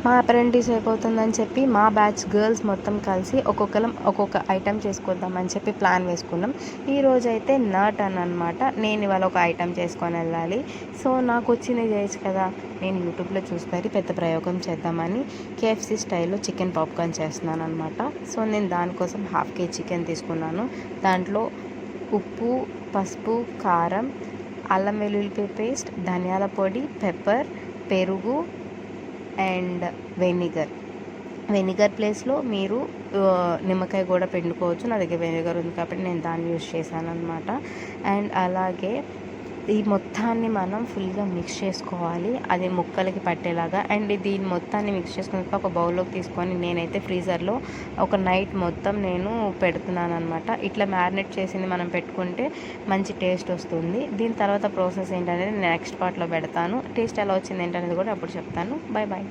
మా అప్రెంటిస్ అయిపోతుందని చెప్పి మా బ్యాచ్ గర్ల్స్ మొత్తం కలిసి ఒక్కొక్కరం ఒక్కొక్క ఐటెం చేసుకొద్దామని చెప్పి ప్లాన్ వేసుకున్నాం. ఈరోజైతే నా టర్న్ అనమాట. నేను ఇవాళ ఒక ఐటెం చేసుకొని వెళ్ళాలి. సో నాకు వచ్చింది చేయొచ్చు కదా, నేను యూట్యూబ్లో చూసి పెద్ద ప్రయోగం చేద్దామని KFC స్టైల్లో చికెన్ పాప్కార్న్ చేస్తున్నాను అనమాట. సో నేను దానికోసం ½ kg చికెన్ తీసుకున్నాను. దాంట్లో ఉప్పు, పసుపు, కారం, అల్లం వెల్లుల్లి పేస్ట్, ధనియాల పొడి, పెప్పర్, పెరుగు అండ్ వెనిగర్ ప్లేస్లో మీరు నిమ్మకాయ కూడా పిండుకోవచ్చు. నా దగ్గర వెనిగర్ ఉంది కాబట్టి నేను దాన్ని యూజ్ చేశాను అనమాట. అండ్ అలాగే ఈ మొత్తాన్ని మనం ఫుల్గా మిక్స్ చేసుకోవాలి, అది ముక్కలకి పట్టేలాగా. అండ్ దీన్ని మొత్తాన్ని మిక్స్ చేసుకున్నాక ఒక బౌల్లోకి తీసుకొని నేనైతే ఫ్రీజర్లో ఒక నైట్ మొత్తం నేను పెడుతున్నాను అనమాట. ఇట్లా మ్యారినేట్ చేసింది మనం పెట్టుకుంటే మంచి టేస్ట్ వస్తుంది. దీని తర్వాత ప్రాసెస్ ఏంటనేది నెక్స్ట్ పార్ట్లో పెడతాను. టేస్ట్ ఎలా వచ్చింది ఏంటనేది కూడా అప్పుడు చెప్తాను. Bye bye.